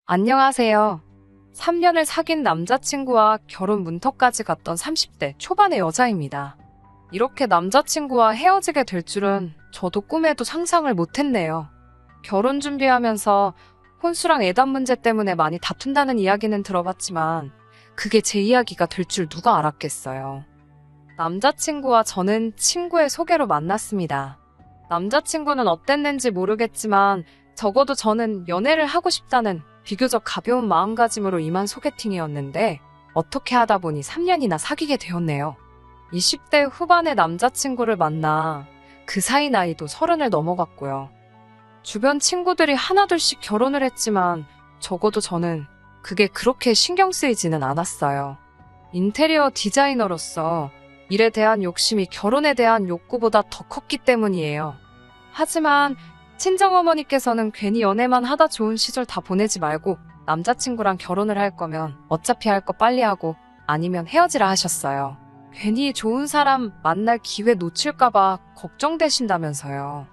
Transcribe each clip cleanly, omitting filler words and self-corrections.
안녕하세요. 3년을 사귄 남자친구와 결혼 문턱까지 갔던 30대 초반의 여자입니다. 이렇게 남자친구와 헤어지게 될 줄은 저도 꿈에도 상상을 못했네요. 결혼 준비하면서 혼수랑 애답 문제 때문에 많이 다툰다는 이야기는 들어봤지만 그게 제 이야기가 될 줄 누가 알았겠어요. 남자친구와 저는 친구의 소개로 만났습니다. 남자친구는 어땠는지 모르겠지만 적어도 저는 연애를 하고 싶다는 비교적 가벼운 마음가짐으로 임한 소개팅이었는데 어떻게 하다 보니 3년이나 사귀게 되었네요. 20대 후반의 남자친구를 만나 그 사이 나이도 30을 넘어갔고요. 주변 친구들이 하나둘씩 결혼을 했지만 적어도 저는 그게 그렇게 신경 쓰이지는 않았어요. 인테리어 디자이너로서 일에 대한 욕심이 결혼에 대한 욕구보다 더 컸기 때문이에요. 하지만 친정어머니께서는 괜히 연애만 하다 좋은 시절 다 보내지 말고 남자친구랑 결혼을 할 거면 어차피 할 거 빨리 하고 아니면 헤어지라 하셨어요. 괜히 좋은 사람 만날 기회 놓칠까봐 걱정되신다면서요.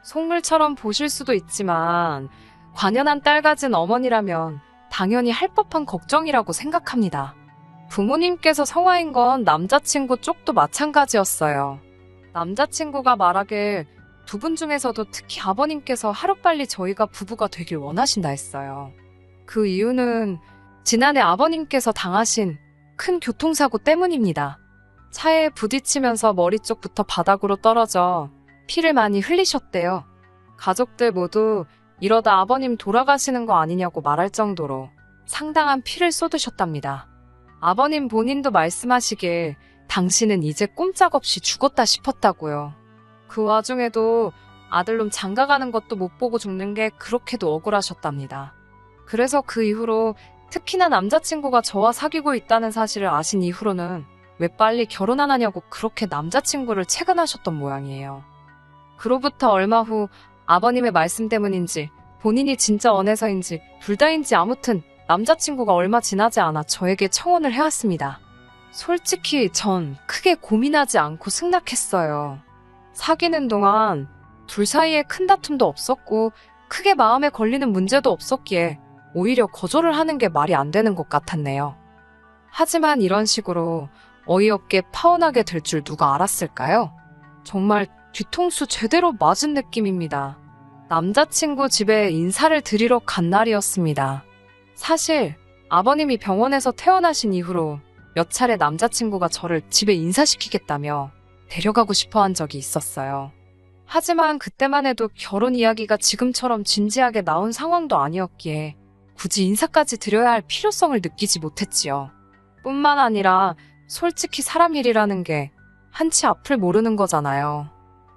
속물처럼 보실 수도 있지만 관연한 딸 가진 어머니라면 당연히 할 법한 걱정이라고 생각합니다. 부모님께서 성화인 건 남자친구 쪽도 마찬가지였어요. 남자친구가 말하길 두 분 중에서도 특히 아버님께서 하루빨리 저희가 부부가 되길 원하신다 했어요. 그 이유는 지난해 아버님께서 당하신 큰 교통사고 때문입니다. 차에 부딪히면서 머리 쪽부터 바닥으로 떨어져 피를 많이 흘리셨대요. 가족들 모두 이러다 아버님 돌아가시는 거 아니냐고 말할 정도로 상당한 피를 쏟으셨답니다. 아버님 본인도 말씀하시길 당신은 이제 꼼짝없이 죽었다 싶었다고요. 그 와중에도 아들놈 장가가는 것도 못 보고 죽는 게 그렇게도 억울하셨답니다. 그래서 그 이후로 특히나 남자친구가 저와 사귀고 있다는 사실을 아신 이후로는 왜 빨리 결혼 안 하냐고 그렇게 남자친구를 채근하셨던 모양이에요. 그로부터 얼마 후 아버님의 말씀 때문인지 본인이 진짜 원해서인지 둘 다인지 아무튼 남자친구가 얼마 지나지 않아 저에게 청혼을 해왔습니다. 솔직히 전 크게 고민하지 않고 승낙했어요. 사귀는 동안 둘 사이에 큰 다툼도 없었고 크게 마음에 걸리는 문제도 없었기에 오히려 거절을 하는 게 말이 안 되는 것 같았네요. 하지만 이런 식으로 어이없게 파혼하게 될 줄 누가 알았을까요? 정말 뒤통수 제대로 맞은 느낌입니다. 남자친구 집에 인사를 드리러 간 날이었습니다. 사실 아버님이 병원에서 퇴원하신 이후로 몇 차례 남자친구가 저를 집에 인사시키겠다며 데려가고 싶어 한 적이 있었어요. 하지만 그때만 해도 결혼 이야기가 지금처럼 진지하게 나온 상황도 아니었기에 굳이 인사까지 드려야 할 필요성을 느끼지 못했지요. 뿐만 아니라 솔직히 사람 일이라는 게 한치 앞을 모르는 거잖아요.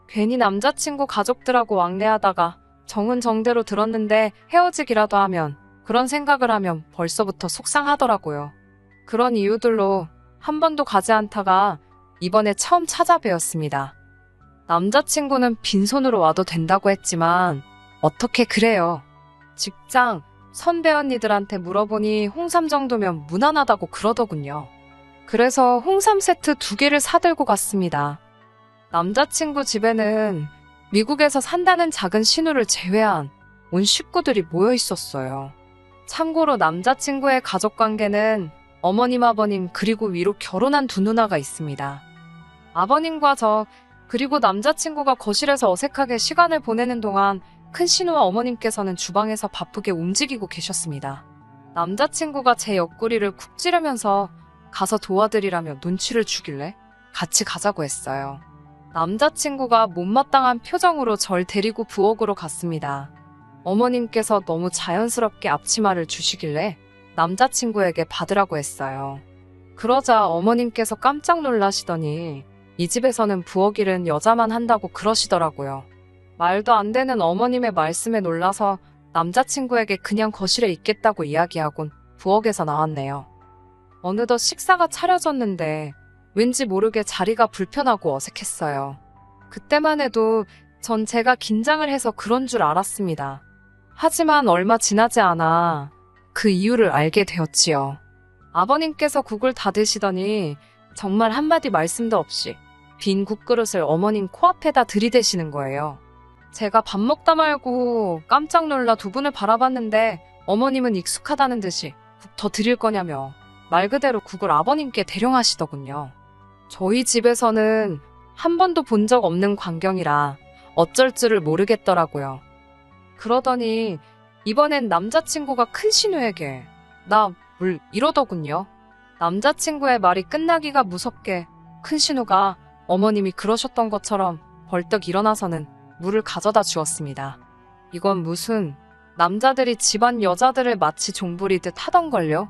괜히 남자친구 가족들하고 왕래하다가 정은정대로 들었는데 헤어지기라도 하면 그런 생각을 하면 벌써부터 속상하더라고요. 그런 이유들로 한 번도 가지 않다가 이번에 처음 찾아뵈었습니다. 남자친구는 빈손으로 와도 된다고 했지만 어떻게 그래요. 직장, 선배 언니들한테 물어보니 홍삼 정도면 무난하다고 그러더군요. 그래서 홍삼 세트 2개를 사들고 갔습니다. 남자친구 집에는 미국에서 산다는 작은 신우를 제외한 온 식구들이 모여 있었어요. 참고로 남자친구의 가족관계는 어머님, 아버님 그리고 위로 결혼한 2 누나가 있습니다. 아버님과 저 그리고 남자친구가 거실에서 어색하게 시간을 보내는 동안 큰 신우와 어머님께서는 주방에서 바쁘게 움직이고 계셨습니다. 남자친구가 제 옆구리를 쿡 찌르면서 가서 도와드리라며 눈치를 주길래 같이 가자고 했어요. 남자친구가 못마땅한 표정으로 절 데리고 부엌으로 갔습니다. 어머님께서 너무 자연스럽게 앞치마를 주시길래 남자친구에게 받으라고 했어요. 그러자 어머님께서 깜짝 놀라시더니 이 집에서는 부엌 일은 여자만 한다고 그러시더라고요. 말도 안 되는 어머님의 말씀에 놀라서 남자친구에게 그냥 거실에 있겠다고 이야기하곤 부엌에서 나왔네요. 어느덧 식사가 차려졌는데 왠지 모르게 자리가 불편하고 어색했어요. 그때만 해도 전 제가 긴장을 해서 그런 줄 알았습니다. 하지만 얼마 지나지 않아 그 이유를 알게 되었지요. 아버님께서 국을 다 드시더니 정말 한마디 말씀도 없이 빈 국그릇을 어머님 코앞에다 들이대시는 거예요. 제가 밥 먹다 말고 깜짝 놀라 2분을 바라봤는데 어머님은 익숙하다는 듯이 국 더 드릴 거냐며 말 그대로 국을 아버님께 대령하시더군요. 저희 집에서는 한 번도 본 적 없는 광경이라 어쩔 줄을 모르겠더라고요. 그러더니 이번엔 남자친구가 큰 신우에게 나 물 이러더군요. 남자친구의 말이 끝나기가 무섭게 큰 신우가 어머님이 그러셨던 것처럼 벌떡 일어나서는 물을 가져다 주었습니다. 이건 무슨 남자들이 집안 여자들을 마치 종부리듯 하던걸요.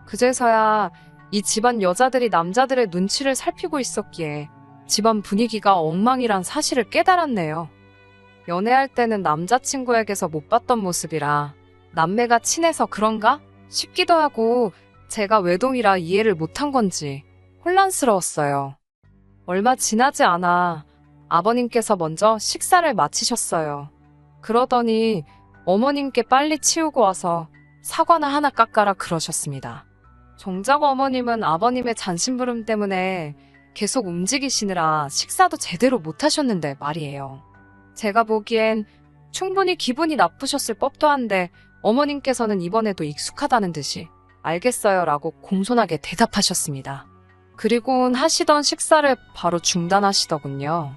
그제서야 이 집안 여자들이 남자들의 눈치를 살피고 있었기에 집안 분위기가 엉망이란 사실을 깨달았네요. 연애할 때는 남자친구에게서 못 봤던 모습이라 남매가 친해서 그런가 싶기도 하고 제가 외동이라 이해를 못한 건지 혼란스러웠어요. 얼마 지나지 않아 아버님께서 먼저 식사를 마치셨어요. 그러더니 어머님께 빨리 치우고 와서 사과나 하나 깎아라 그러셨습니다. 정작 어머님은 아버님의 잔심부름 때문에 계속 움직이시느라 식사도 제대로 못하셨는데 말이에요. 제가 보기엔 충분히 기분이 나쁘셨을 법도 한데 어머님께서는 이번에도 익숙하다는 듯이 알겠어요 라고 공손하게 대답하셨습니다. 그리고는 하시던 식사를 바로 중단하시더군요.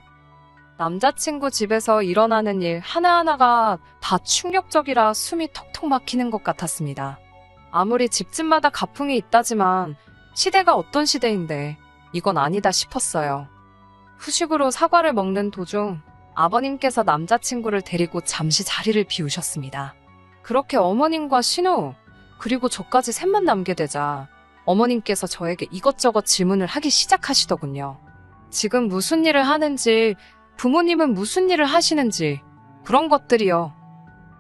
남자친구 집에서 일어나는 일 하나하나가 다 충격적이라 숨이 턱턱 막히는 것 같았습니다. 아무리 집집마다 가풍이 있다지만 시대가 어떤 시대인데 이건 아니다 싶었어요. 후식으로 사과를 먹는 도중 아버님께서 남자친구를 데리고 잠시 자리를 비우셨습니다. 그렇게 어머님과 신우 그리고 저까지 셋만 남게 되자 어머님께서 저에게 이것저것 질문을 하기 시작하시더군요. 지금 무슨 일을 하는지, 부모님은 무슨 일을 하시는지 그런 것들이요.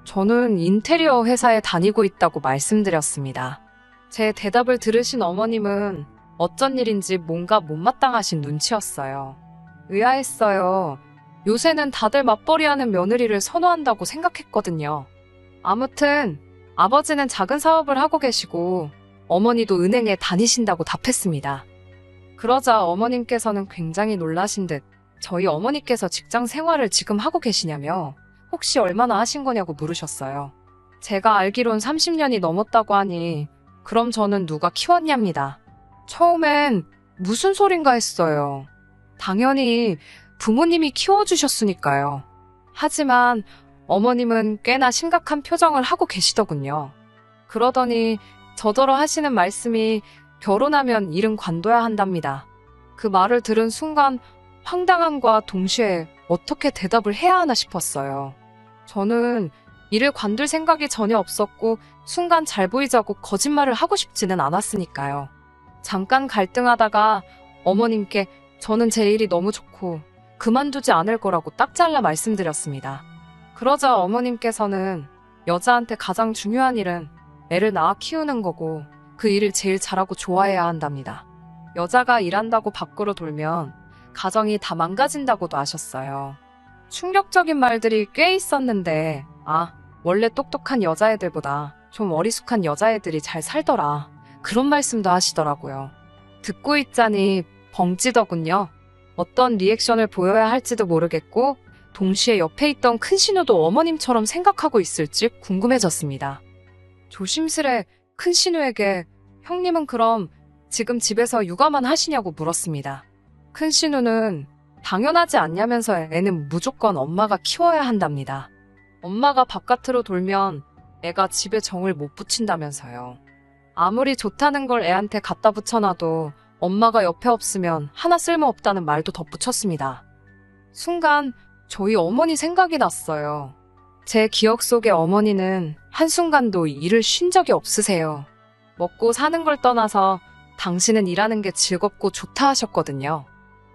저는 인테리어 회사에 다니고 있다고 말씀드렸습니다. 제 대답을 들으신 어머님은 어쩐 일인지 뭔가 못마땅하신 눈치였어요. 의아했어요. 요새는 다들 맞벌이하는 며느리를 선호한다고 생각했거든요. 아무튼 아버지는 작은 사업을 하고 계시고 어머니도 은행에 다니신다고 답했습니다. 그러자 어머님께서는 굉장히 놀라신 듯 저희 어머니께서 직장 생활을 지금 하고 계시냐며 혹시 얼마나 하신 거냐고 물으셨어요. 제가 알기론 30년이 넘었다고 하니 그럼 저는 누가 키웠냐입니다. 처음엔 무슨 소린가 했어요. 당연히 부모님이 키워주셨으니까요. 하지만 어머님은 꽤나 심각한 표정을 하고 계시더군요. 그러더니 저더러 하시는 말씀이 결혼하면 일은 관둬야 한답니다. 그 말을 들은 순간 황당함과 동시에 어떻게 대답을 해야 하나 싶었어요. 저는 일을 관둘 생각이 전혀 없었고 순간 잘 보이자고 거짓말을 하고 싶지는 않았으니까요. 잠깐 갈등하다가 어머님께 저는 제 일이 너무 좋고 그만두지 않을 거라고 딱 잘라 말씀드렸습니다. 그러자 어머님께서는 여자한테 가장 중요한 일은 애를 낳아 키우는 거고 그 일을 제일 잘하고 좋아해야 한답니다. 여자가 일한다고 밖으로 돌면 가정이 다 망가진다고도 하셨어요. 충격적인 말들이 꽤 있었는데 원래 똑똑한 여자애들보다 좀 어리숙한 여자애들이 잘 살더라. 그런 말씀도 하시더라고요. 듣고 있자니 벙찌더군요. 어떤 리액션을 보여야 할지도 모르겠고 동시에 옆에 있던 큰 신우도 어머님처럼 생각하고 있을지 궁금해졌습니다. 조심스레 큰 신우에게 형님은 그럼 지금 집에서 육아만 하시냐고 물었습니다. 큰 신우는 당연하지 않냐면서 애는 무조건 엄마가 키워야 한답니다. 엄마가 바깥으로 돌면 애가 집에 정을 못 붙인다면서요. 아무리 좋다는 걸 애한테 갖다 붙여놔도 엄마가 옆에 없으면 하나 쓸모없다는 말도 덧붙였습니다. 순간 저희 어머니 생각이 났어요. 제 기억 속의 어머니는 한순간도 일을 쉰 적이 없으세요. 먹고 사는 걸 떠나서 당신은 일하는 게 즐겁고 좋다 하셨거든요.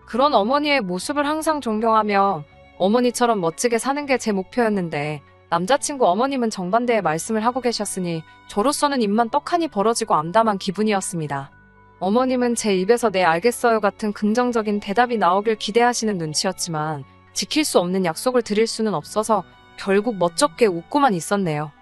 그런 어머니의 모습을 항상 존경하며 어머니처럼 멋지게 사는 게 제 목표였는데 남자친구 어머님은 정반대의 말씀을 하고 계셨으니 저로서는 입만 떡하니 벌어지고 암담한 기분이었습니다. 어머님은 제 입에서 네 알겠어요 같은 긍정적인 대답이 나오길 기대하시는 눈치였지만 지킬 수 없는 약속을 드릴 수는 없어서 결국 멋쩍게 웃고만 있었네요.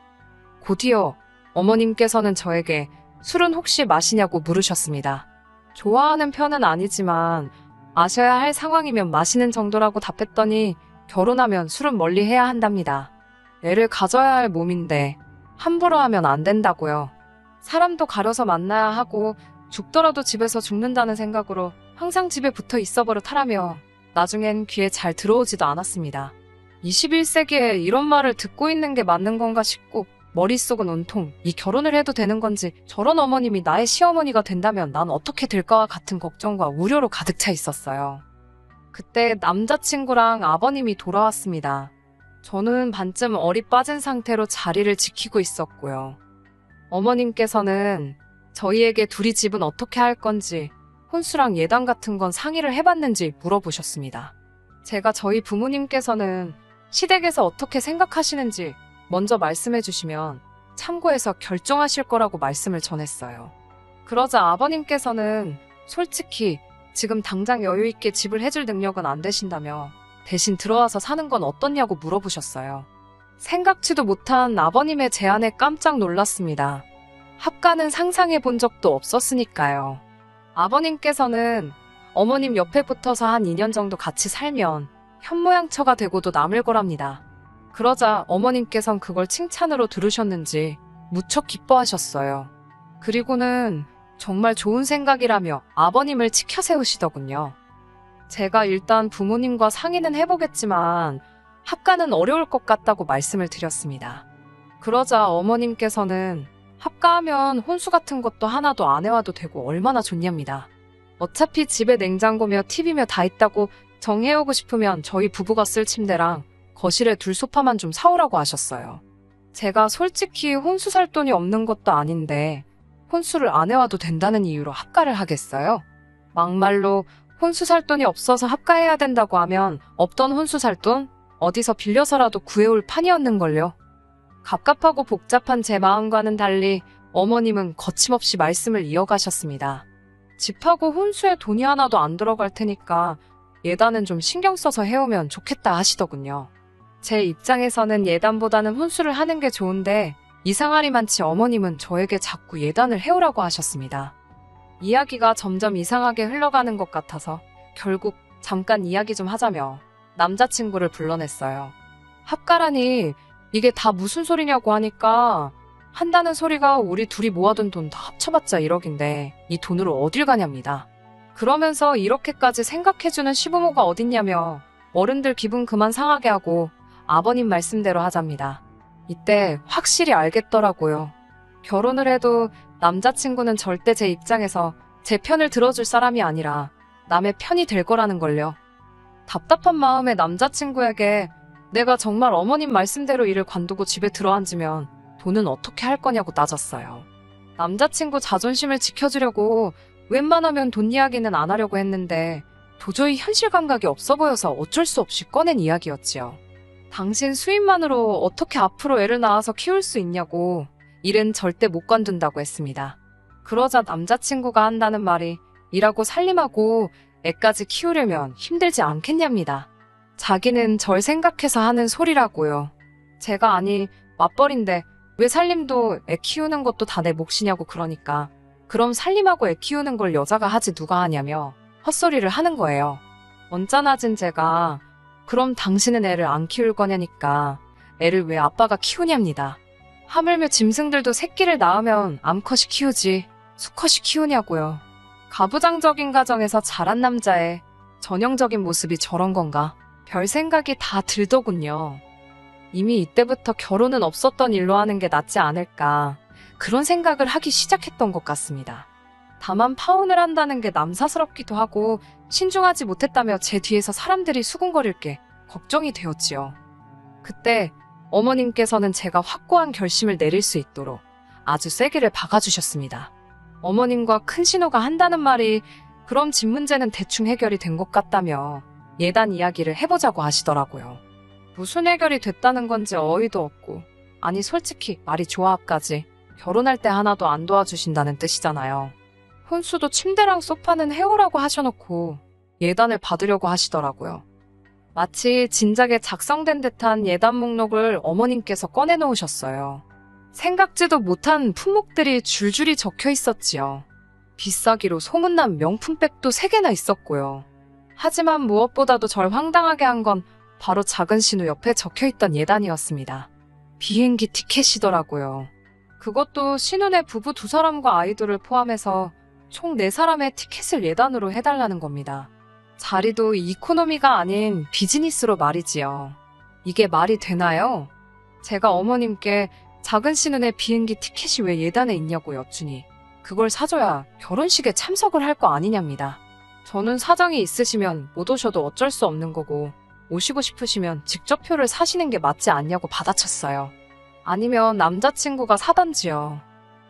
곧이어 어머님께서는 저에게 술은 혹시 마시냐고 물으셨습니다. 좋아하는 편은 아니지만 마셔야 할 상황이면 마시는 정도라고 답했더니 결혼하면 술은 멀리 해야 한답니다. 애를 가져야 할 몸인데 함부로 하면 안 된다고요. 사람도 가려서 만나야 하고 죽더라도 집에서 죽는다는 생각으로 항상 집에 붙어 있어 버릇하라며 나중엔 귀에 잘 들어오지도 않았습니다. 21세기에 이런 말을 듣고 있는 게 맞는 건가 싶고 머릿속은 온통 이 결혼을 해도 되는 건지 저런 어머님이 나의 시어머니가 된다면 난 어떻게 될까와 같은 걱정과 우려로 가득 차 있었어요. 그때 남자친구랑 아버님이 돌아왔습니다. 저는 반쯤 얼이 빠진 상태로 자리를 지키고 있었고요. 어머님께서는 저희에게 둘이 집은 어떻게 할 건지 혼수랑 예단 같은 건 상의를 해봤는지 물어보셨습니다. 제가 저희 부모님께서는 시댁에서 어떻게 생각하시는지 먼저 말씀해 주시면 참고해서 결정하실 거라고 말씀을 전했어요. 그러자 아버님께서는 솔직히 지금 당장 여유 있게 집을 해줄 능력은 안 되신다며 대신 들어와서 사는 건 어떻냐고 물어보셨어요. 생각지도 못한 아버님의 제안에 깜짝 놀랐습니다. 합가는 상상해 본 적도 없었으니까요. 아버님께서는 어머님 옆에 붙어서 한 2년 정도 같이 살면 현모양처가 되고도 남을 거랍니다. 그러자 어머님께선 그걸 칭찬으로 들으셨는지 무척 기뻐하셨어요. 그리고는 정말 좋은 생각이라며 아버님을 치켜 세우시더군요. 제가 일단 부모님과 상의는 해보겠지만 합가는 어려울 것 같다고 말씀을 드렸습니다. 그러자 어머님께서는 합가하면 혼수 같은 것도 하나도 안 해와도 되고 얼마나 좋냐입니다. 어차피 집에 냉장고며 TV며 다 있다고 정해오고 싶으면 저희 부부가 쓸 침대랑 거실에 둘 소파만 좀 사오라고 하셨어요. 제가 솔직히 혼수 살 돈이 없는 것도 아닌데 혼수를 안 해와도 된다는 이유로 합가를 하겠어요? 막말로 혼수 살 돈이 없어서 합가해야 된다고 하면 없던 혼수 살 돈 어디서 빌려서라도 구해올 판이었는걸요. 갑갑하고 복잡한 제 마음과는 달리 어머님은 거침없이 말씀을 이어가셨습니다. 집하고 혼수에 돈이 하나도 안 들어갈 테니까 예단은 좀 신경 써서 해오면 좋겠다 하시더군요. 제 입장에서는 예단보다는 혼수를 하는 게 좋은데 이상하리만치 어머님은 저에게 자꾸 예단을 해오라고 하셨습니다. 이야기가 점점 이상하게 흘러가는 것 같아서 결국 잠깐 이야기 좀 하자며 남자친구를 불러냈어요. 합가라니 이게 다 무슨 소리냐고 하니까 한다는 소리가 우리 둘이 모아둔 돈 다 합쳐봤자 1억인데 이 돈으로 어딜 가냐입니다. 그러면서 이렇게까지 생각해주는 시부모가 어딨냐며 어른들 기분 그만 상하게 하고 아버님 말씀대로 하잡니다. 이때 확실히 알겠더라고요. 결혼을 해도 남자친구는 절대 제 입장에서 제 편을 들어줄 사람이 아니라 남의 편이 될 거라는 걸요. 답답한 마음에 남자친구에게 내가 정말 어머님 말씀대로 일을 관두고 집에 들어앉으면 돈은 어떻게 할 거냐고 따졌어요. 남자친구 자존심을 지켜주려고 웬만하면 돈 이야기는 안 하려고 했는데 도저히 현실 감각이 없어 보여서 어쩔 수 없이 꺼낸 이야기였지요. 당신 수입만으로 어떻게 앞으로 애를 낳아서 키울 수 있냐고 일은 절대 못 관둔다고 했습니다. 그러자 남자친구가 한다는 말이 일하고 살림하고 애까지 키우려면 힘들지 않겠냐입니다. 자기는 절 생각해서 하는 소리라고요. 제가 아니 맞벌인데 왜 살림도 애 키우는 것도 다 내 몫이냐고 그러니까 그럼 살림하고 애 키우는 걸 여자가 하지 누가 하냐며 헛소리를 하는 거예요. 언짢아진 제가 그럼 당신은 애를 안 키울 거냐니까 애를 왜 아빠가 키우냐입니다. 하물며 짐승들도 새끼를 낳으면 암컷이 키우지 수컷이 키우냐고요. 가부장적인 가정에서 자란 남자의 전형적인 모습이 저런 건가? 별 생각이 다 들더군요. 이미 이때부터 결혼은 없었던 일로 하는 게 낫지 않을까 그런 생각을 하기 시작했던 것 같습니다. 다만 파혼을 한다는 게 남사스럽기도 하고 신중하지 못했다며 제 뒤에서 사람들이 수군거릴 게 걱정이 되었지요. 그때 어머님께서는 제가 확고한 결심을 내릴 수 있도록 아주 세게를 박아주셨습니다. 어머님과 큰 신우가 한다는 말이 그럼 집 문제는 대충 해결이 된 것 같다며 예단 이야기를 해보자고 하시더라고요. 무슨 해결이 됐다는 건지 어이도 없고 아니 솔직히 말이 조합까지 결혼할 때 하나도 안 도와주신다는 뜻이잖아요. 혼수도 침대랑 소파는 해오라고 하셔놓고 예단을 받으려고 하시더라고요. 마치 진작에 작성된 듯한 예단 목록을 어머님께서 꺼내놓으셨어요. 생각지도 못한 품목들이 줄줄이 적혀 있었지요. 비싸기로 소문난 명품백도 3개나 있었고요. 하지만 무엇보다도 절 황당하게 한 건 바로 작은 신우 옆에 적혀있던 예단이었습니다. 비행기 티켓이더라고요. 그것도 신혼의 부부 2사람과 아이들을 포함해서 총 4사람의 티켓을 예단으로 해달라는 겁니다. 자리도 이코노미가 아닌 비즈니스로 말이지요. 이게 말이 되나요? 제가 어머님께 작은 신혼의 비행기 티켓이 왜 예단에 있냐고 여쭈니 그걸 사줘야 결혼식에 참석을 할 거 아니냐입니다. 저는 사정이 있으시면 못 오셔도 어쩔 수 없는 거고 오시고 싶으시면 직접 표를 사시는 게 맞지 않냐고 받아쳤어요. 아니면 남자친구가 사던지요.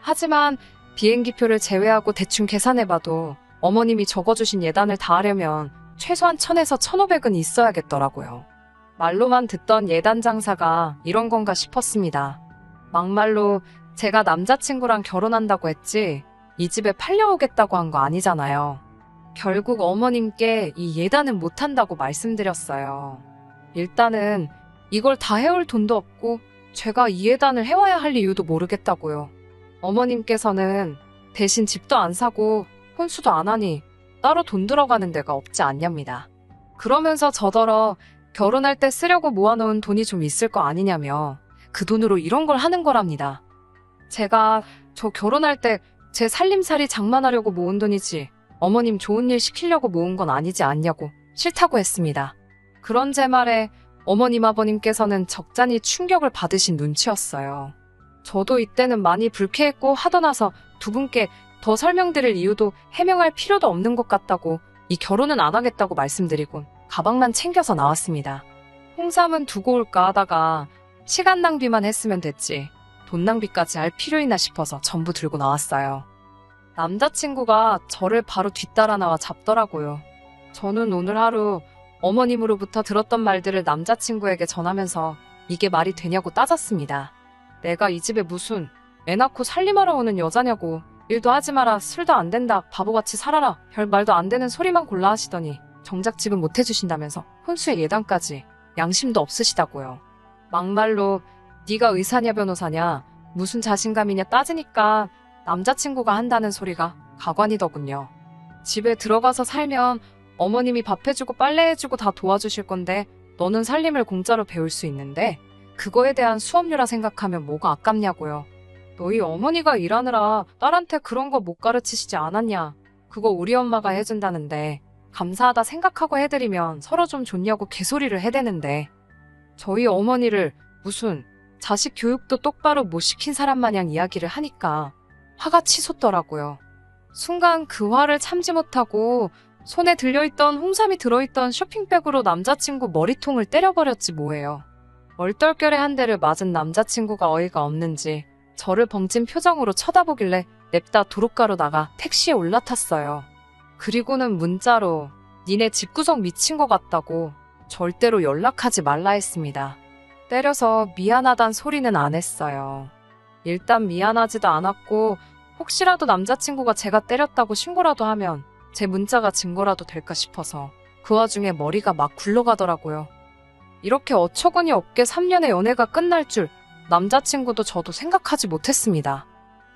하지만 비행기표를 제외하고 대충 계산해봐도 어머님이 적어주신 예단을 다 하려면 최소한 1000에서 1500은 있어야겠더라고요. 말로만 듣던 예단 장사가 이런 건가 싶었습니다. 막말로 제가 남자친구랑 결혼한다고 했지 이 집에 팔려오겠다고 한 거 아니잖아요. 결국 어머님께 이 예단은 못한다고 말씀드렸어요. 일단은 이걸 다 해올 돈도 없고 제가 이 예단을 해와야 할 이유도 모르겠다고요. 어머님께서는 대신 집도 안 사고 혼수도 안 하니 따로 돈 들어가는 데가 없지 않냐입니다. 그러면서 저더러 결혼할 때 쓰려고 모아놓은 돈이 좀 있을 거 아니냐며 그 돈으로 이런 걸 하는 거랍니다. 제가 저 결혼할 때 제 살림살이 장만하려고 모은 돈이지 어머님 좋은 일 시키려고 모은 건 아니지 않냐고 싫다고 했습니다. 그런 제 말에 어머님 아버님께서는 적잖이 충격을 받으신 눈치였어요. 저도 이때는 많이 불쾌했고 하고 나서 두 분께 더 설명드릴 이유도 해명할 필요도 없는 것 같다고 이 결혼은 안 하겠다고 말씀드리곤 가방만 챙겨서 나왔습니다. 홍삼은 두고 올까 하다가 시간 낭비만 했으면 됐지 돈 낭비까지 할 필요 있나 싶어서 전부 들고 나왔어요. 남자친구가 저를 바로 뒤따라 나와 잡더라고요. 저는 오늘 하루 어머님으로부터 들었던 말들을 남자친구에게 전하면서 이게 말이 되냐고 따졌습니다. 내가 이 집에 무슨 애 낳고 살림하러 오는 여자냐고 일도 하지 마라 술도 안 된다 바보같이 살아라 별 말도 안 되는 소리만 골라 하시더니 정작 집은 못 해주신다면서 혼수의 예단까지 양심도 없으시다고요. 막말로 네가 의사냐 변호사냐 무슨 자신감이냐 따지니까 남자친구가 한다는 소리가 가관이더군요. 집에 들어가서 살면 어머님이 밥 해주고 빨래 해주고 다 도와주실 건데 너는 살림을 공짜로 배울 수 있는데 그거에 대한 수업료라 생각하면 뭐가 아깝냐고요. 너희 어머니가 일하느라 딸한테 그런 거 못 가르치시지 않았냐. 그거 우리 엄마가 해준다는데 감사하다 생각하고 해드리면 서로 좀 좋냐고 개소리를 해대는데 저희 어머니를 무슨 자식 교육도 똑바로 못 시킨 사람 마냥 이야기를 하니까 화가 치솟더라고요. 순간 그 화를 참지 못하고 손에 들려있던 홍삼이 들어있던 쇼핑백으로 남자친구 머리통을 때려버렸지 뭐예요. 얼떨결에 한 대를 맞은 남자친구가 어이가 없는지 저를 벙찐 표정으로 쳐다보길래 냅다 도로가로 나가 택시에 올라탔어요. 그리고는 문자로 니네 집구석 미친 것 같다고 절대로 연락하지 말라 했습니다. 때려서 미안하단 소리는 안 했어요. 일단 미안하지도 않았고 혹시라도 남자친구가 제가 때렸다고 신고라도 하면 제 문자가 증거라도 될까 싶어서 그 와중에 머리가 막 굴러가더라고요. 이렇게 어처구니 없게 3년의 연애가 끝날 줄 남자친구도 저도 생각하지 못했습니다.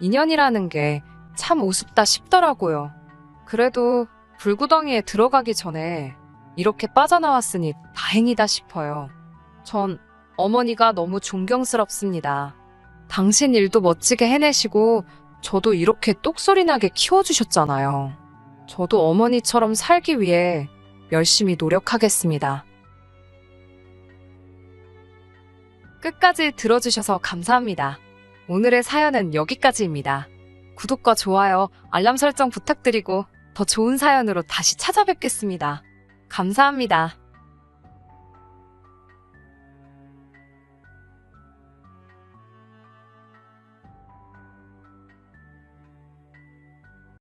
인연이라는 게 참 우습다 싶더라고요. 그래도 불구덩이에 들어가기 전에 이렇게 빠져나왔으니 다행이다 싶어요. 전 어머니가 너무 존경스럽습니다. 당신 일도 멋지게 해내시고 저도 이렇게 똑소리나게 키워주셨잖아요. 저도 어머니처럼 살기 위해 열심히 노력하겠습니다. 끝까지 들어주셔서 감사합니다. 오늘의 사연은 여기까지입니다. 구독과 좋아요, 알람 설정 부탁드리고 더 좋은 사연으로 다시 찾아뵙겠습니다. 감사합니다.